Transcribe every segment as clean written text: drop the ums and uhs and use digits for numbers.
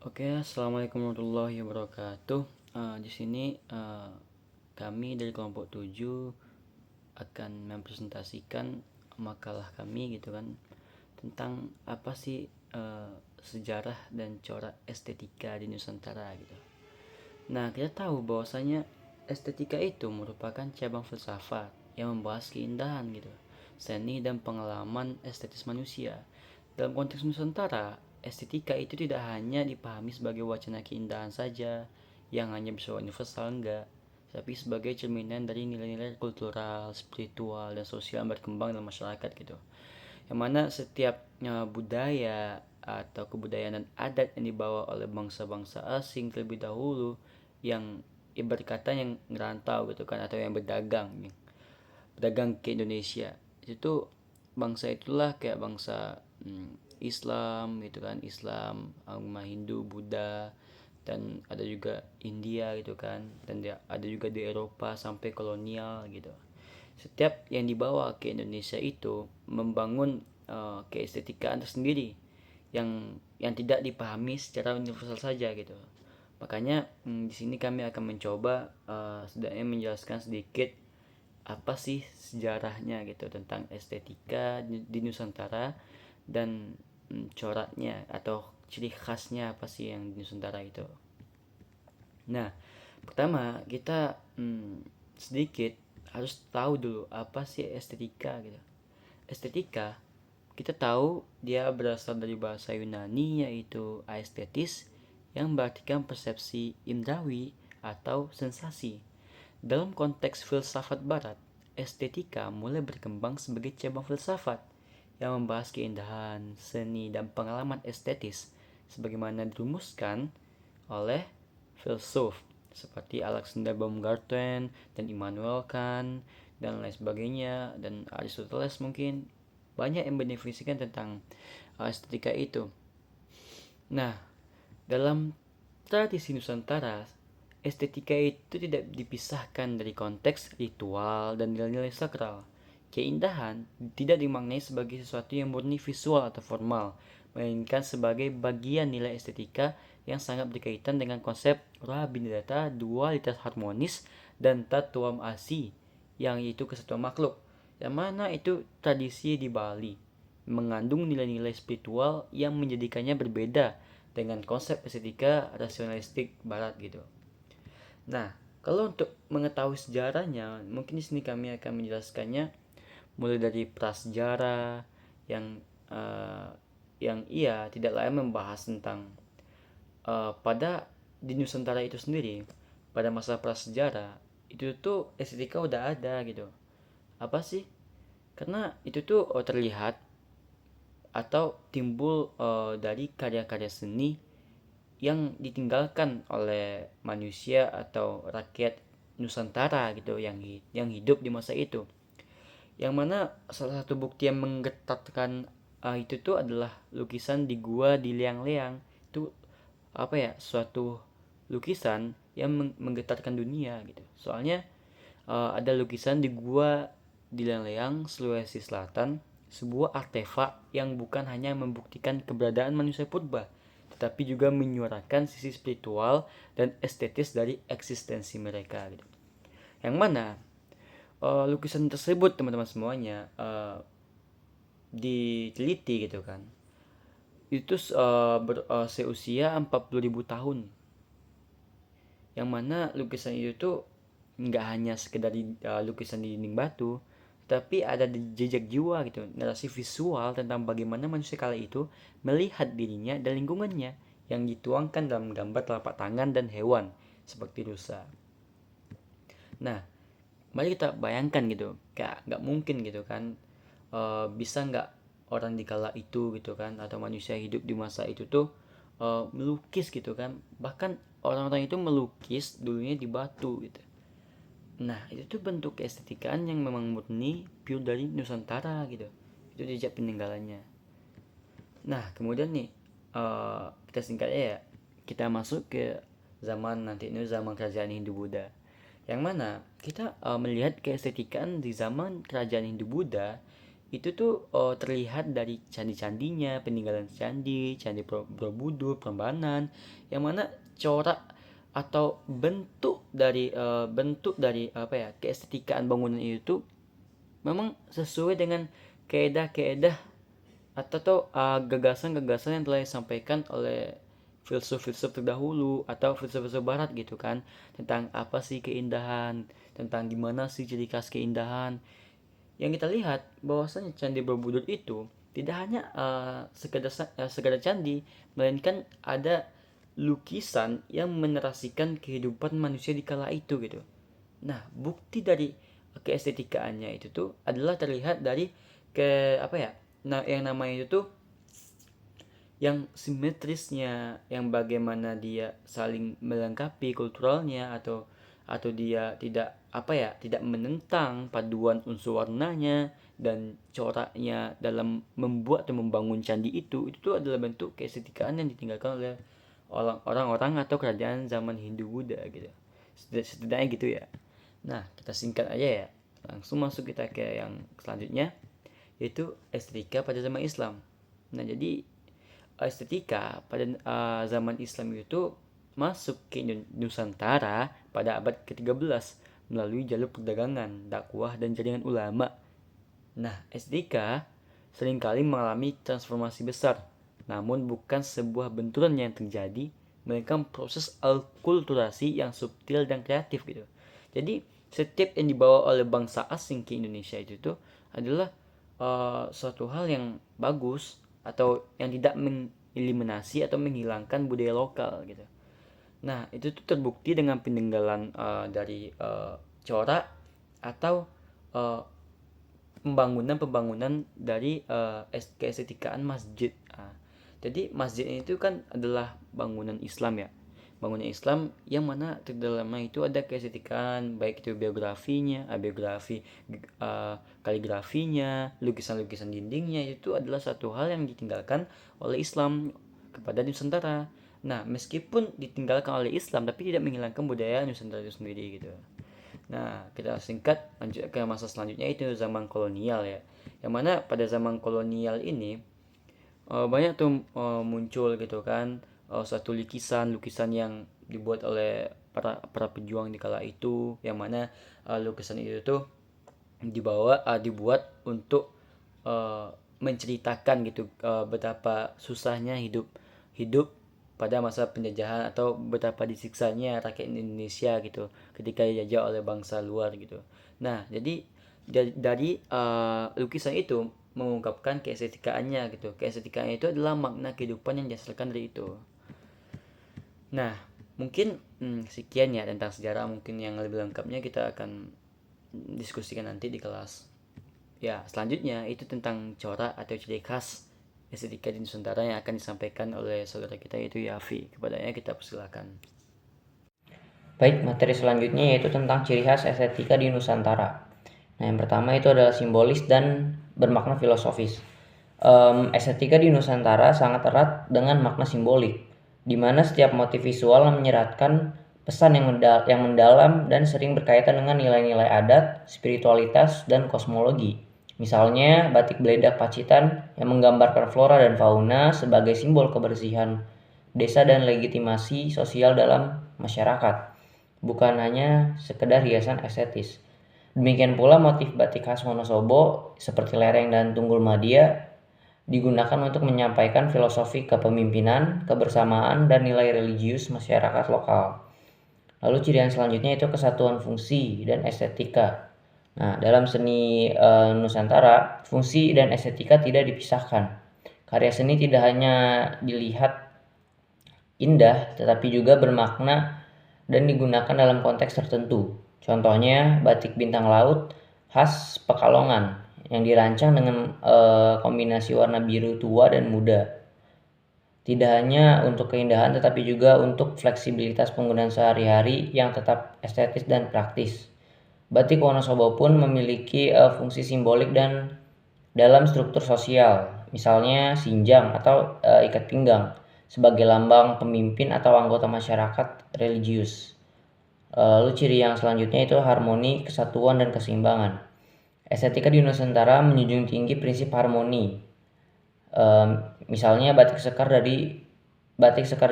Oke, assalamualaikum warahmatullahi wabarakatuh. Di sini kami dari kelompok 7 akan mempresentasikan makalah kami gitu kan tentang apa sih sejarah dan corak estetika di Nusantara gitu. Nah, kita tahu bahwasanya estetika itu merupakan cabang filsafat yang membahas keindahan gitu, seni dan pengalaman estetis manusia. Dalam konteks Nusantara, estetika itu tidak hanya dipahami sebagai wacana keindahan saja yang hanya bersifat universal, enggak, tapi sebagai cerminan dari nilai-nilai kultural, spiritual, dan sosial yang berkembang dalam masyarakat gitu. Yang mana setiap budaya atau kebudayaan dan adat yang dibawa oleh bangsa-bangsa asing terlebih dahulu yang ibarat kata yang ngerantau gitu kan, atau yang berdagang ke Indonesia, itu tuh bangsa itulah kayak bangsa Islam gitu kan, Islam, agama Hindu, Buddha, dan ada juga India gitu kan, dan ada juga di Eropa sampai kolonial gitu. Setiap yang dibawa ke Indonesia itu membangun keestetikaan tersendiri yang tidak dipahami secara universal saja gitu. Makanya di sini kami akan mencoba setidaknya menjelaskan sedikit apa sih sejarahnya gitu tentang estetika di Nusantara, dan coraknya atau ciri khasnya apa sih yang di Nusantara itu. Nah, pertama kita sedikit harus tahu dulu apa sih estetika gitu. Estetika kita tahu dia berasal dari bahasa Yunani yaitu aesthetis, yang berartikan persepsi indrawi atau sensasi. Dalam konteks filsafat barat, estetika mulai berkembang sebagai cabang filsafat yang membahas keindahan, seni, dan pengalaman estetis sebagaimana dirumuskan oleh filsuf seperti Alexander Baumgarten dan Immanuel Kant dan lain sebagainya, dan Aristoteles mungkin banyak yang mendefinisikan tentang estetika itu. Nah, dalam tradisi Nusantara, estetika itu tidak dipisahkan dari konteks ritual dan nilai-nilai sakral. Keindahan tidak dimaknai sebagai sesuatu yang murni visual atau formal, melainkan sebagai bagian nilai estetika yang sangat berkaitan dengan konsep rabindrata, dualitas harmonis, dan tatuam asi, yang itu kesatuan makhluk, yang mana itu tradisi di Bali mengandung nilai-nilai spiritual yang menjadikannya berbeda dengan konsep estetika rasionalistik barat gitu. Nah, kalau untuk mengetahui sejarahnya, mungkin di sini kami akan menjelaskannya mulai dari prasejarah yang uh, yang ia tidak lain membahas tentang pada di Nusantara itu sendiri pada masa prasejarah itu tuh estetika udah ada gitu. Apa sih? Karena itu tuh terlihat atau timbul dari karya-karya seni yang ditinggalkan oleh manusia atau rakyat Nusantara gitu yang hidup di masa itu. Yang mana salah satu bukti yang menggetarkan itu tuh adalah lukisan di gua di Liang-Liang. Itu apa ya? Suatu lukisan yang menggetarkan dunia gitu. Soalnya ada lukisan di gua di Liang-Liang, Sulawesi Selatan, sebuah artefak yang bukan hanya membuktikan keberadaan manusia purba, tetapi juga menyuarakan sisi spiritual dan estetis dari eksistensi mereka gitu. Yang mana lukisan tersebut teman-teman semuanya diteliti gitu kan. Itu seusia 40.000 tahun. Yang mana lukisan itu tuh nggak hanya sekedar lukisan di dinding batu, tapi ada jejak jiwa gitu, narasi visual tentang bagaimana manusia kala itu melihat dirinya dan lingkungannya yang dituangkan dalam gambar telapak tangan dan hewan seperti rusa. Nah, mari kita bayangkan gitu, kayak nggak mungkin gitu kan, bisa nggak orang di kala itu gitu kan, atau manusia hidup di masa itu tuh melukis gitu kan, bahkan orang-orang itu melukis dulunya di batu gitu. Nah, itu tuh bentuk keestetikaan yang memang murni pure dari Nusantara gitu. Itu jejak peninggalannya. Nah, kemudian nih kita singkatnya ya, kita masuk ke zaman nanti ini, zaman kerajaan Hindu Buddha. Yang mana kita melihat keestetikaan di zaman kerajaan Hindu Buddha itu tuh terlihat dari candi-candinya, peninggalan candi, candi Borobudur, Prambanan, yang mana corak atau bentuk dari apa ya, keestetikaan bangunan itu tuh memang sesuai dengan keedah-keedah atau tuh gagasan-gagasan yang telah disampaikan oleh filsuf-filsuf terdahulu atau filsuf-filsuf barat gitu kan, tentang apa sih keindahan, tentang gimana sih ciri khas keindahan. Yang kita lihat bahwasanya Candi Borobudur itu tidak hanya sekadar candi, melainkan ada lukisan yang menarasikan kehidupan manusia di kala itu gitu. Nah, bukti dari keestetikaannya itu tuh adalah terlihat dari ke apa ya? Nah, yang namanya itu tuh yang simetrisnya, yang bagaimana dia saling melengkapi kulturalnya, atau dia tidak apa ya, tidak menentang paduan unsur warnanya dan coraknya dalam membuat atau membangun candi itu tuh adalah bentuk keestetikaan yang ditinggalkan oleh orang-orang atau kerajaan zaman Hindu Buddha gitu. Setidaknya gitu ya. Nah, kita singkat aja ya. Langsung masuk kita ke yang selanjutnya, yaitu estetika pada zaman Islam. Nah, jadi estetika pada zaman Islam itu masuk ke Nusantara pada abad ke-13 melalui jalur perdagangan, dakwah, dan jaringan ulama. Nah, estetika seringkali mengalami transformasi besar, namun bukan sebuah benturan yang terjadi, melainkan proses alkulturasi yang subtil dan kreatif gitu. Jadi, setiap yang dibawa oleh bangsa asing ke Indonesia itu tuh adalah suatu hal yang bagus atau yang tidak mengeliminasi atau menghilangkan budaya lokal gitu. Nah, itu tuh terbukti dengan peninggalan dari corak atau uh, pembangunan dari keestetikaan masjid. Jadi masjid itu kan adalah bangunan Islam ya. Bangunan Islam yang mana di dalamnya itu ada keestetikaan, baik itu biografi, kaligrafinya, lukisan-lukisan dindingnya, itu adalah satu hal yang ditinggalkan oleh Islam kepada Nusantara. Nah, meskipun ditinggalkan oleh Islam tapi tidak menghilangkan budaya Nusantara itu sendiri gitu. Nah, kita singkat lanjut ke masa selanjutnya, itu zaman kolonial ya. Yang mana pada zaman kolonial ini banyak tuh muncul gitu kan suatu lukisan yang dibuat oleh para pejuang di kala itu, yang mana lukisan itu tuh dibuat untuk menceritakan gitu betapa susahnya hidup hidup pada masa penjajahan, atau betapa disiksanya rakyat Indonesia gitu ketika dijajah oleh bangsa luar gitu. Nah, jadi dari lukisan itu mengungkapkan keestetikaannya gitu. Keestetikaannya itu adalah makna kehidupan yang dihasilkan dari itu. Nah, mungkin sekian ya tentang sejarah. Mungkin yang lebih lengkapnya kita akan diskusikan nanti di kelas. Ya, selanjutnya itu tentang corak atau ciri khas estetika di Nusantara yang akan disampaikan oleh saudara kita, yaitu Yafi. Kepadanya kita persilakan. Baik, materi selanjutnya yaitu tentang ciri khas estetika di Nusantara. Nah, yang pertama itu adalah simbolis dan bermakna filosofis. Estetika di Nusantara sangat erat dengan makna simbolik, di mana setiap motif visual menyeratkan pesan yang mendalam dan sering berkaitan dengan nilai-nilai adat, spiritualitas, dan kosmologi. Misalnya, batik Bledak Pacitan yang menggambarkan flora dan fauna sebagai simbol kebersihan desa dan legitimasi sosial dalam masyarakat, bukan hanya sekedar hiasan estetis. Demikian pula motif batik khas Wonosobo seperti lereng dan tunggul madia digunakan untuk menyampaikan filosofi kepemimpinan, kebersamaan, dan nilai religius masyarakat lokal. Lalu ciri yang selanjutnya itu kesatuan fungsi dan estetika. Nah, dalam seni Nusantara, fungsi dan estetika tidak dipisahkan. Karya seni tidak hanya dilihat indah, tetapi juga bermakna dan digunakan dalam konteks tertentu. Contohnya, batik bintang laut khas Pekalongan yang dirancang dengan kombinasi warna biru tua dan muda. Tidak hanya untuk keindahan, tetapi juga untuk fleksibilitas penggunaan sehari-hari yang tetap estetis dan praktis. Batik Wonosobo pun memiliki fungsi simbolik dan dalam struktur sosial, misalnya sinjang atau ikat pinggang, sebagai lambang pemimpin atau anggota masyarakat religius. Lalu ciri yang selanjutnya itu harmoni, kesatuan, dan keseimbangan. Estetika di Nusantara menjunjung tinggi prinsip harmoni. Misalnya batik sekar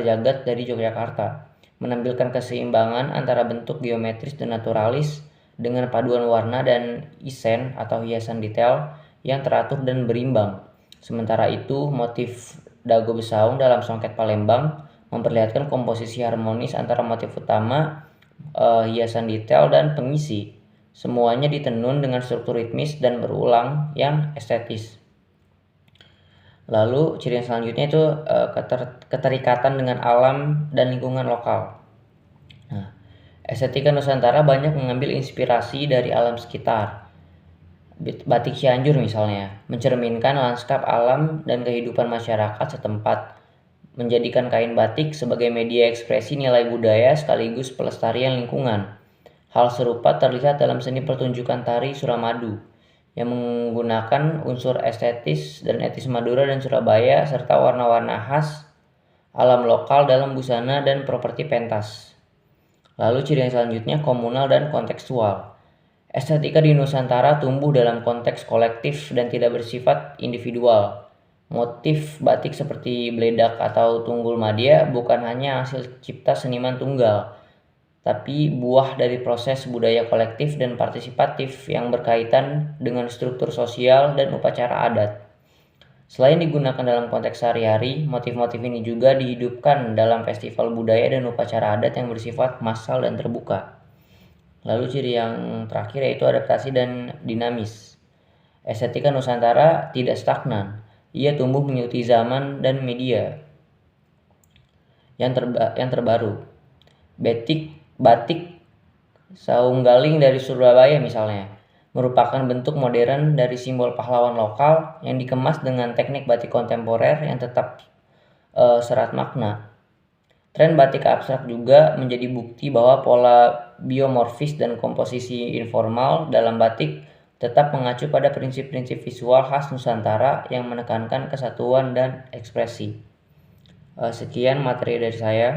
jagat dari Yogyakarta menampilkan keseimbangan antara bentuk geometris dan naturalis dengan paduan warna dan isen atau hiasan detail yang teratur dan berimbang. Sementara itu, motif Dago Besaung dalam Songket Palembang memperlihatkan komposisi harmonis antara motif utama, hiasan detail, dan pengisi. Semuanya ditenun dengan struktur ritmis dan berulang yang estetis. Lalu ciri yang selanjutnya itu keterikatan dengan alam dan lingkungan lokal. Nah, estetika Nusantara banyak mengambil inspirasi dari alam sekitar. Batik Cianjur misalnya, mencerminkan lanskap alam dan kehidupan masyarakat setempat, menjadikan kain batik sebagai media ekspresi nilai budaya sekaligus pelestarian lingkungan. Hal serupa terlihat dalam seni pertunjukan tari Suramadu, yang menggunakan unsur estetis dan etis Madura dan Surabaya serta warna-warna khas alam lokal dalam busana dan properti pentas. Lalu ciri yang selanjutnya komunal dan kontekstual. Estetika di Nusantara tumbuh dalam konteks kolektif dan tidak bersifat individual. Motif batik seperti beledak atau tunggul madya bukan hanya hasil cipta seniman tunggal, tapi buah dari proses budaya kolektif dan partisipatif yang berkaitan dengan struktur sosial dan upacara adat. Selain digunakan dalam konteks sehari-hari, motif-motif ini juga dihidupkan dalam festival budaya dan upacara adat yang bersifat massal dan terbuka. Lalu ciri yang terakhir yaitu adaptasi dan dinamis. Estetika Nusantara tidak stagnan, ia tumbuh mengikuti zaman dan media yang terbaru. Batik Saunggaling dari Surabaya misalnya merupakan bentuk modern dari simbol pahlawan lokal yang dikemas dengan teknik batik kontemporer yang tetap serat makna. Tren batik abstrak juga menjadi bukti bahwa pola biomorfis dan komposisi informal dalam batik tetap mengacu pada prinsip-prinsip visual khas Nusantara yang menekankan kesatuan dan ekspresi. Sekian materi dari saya.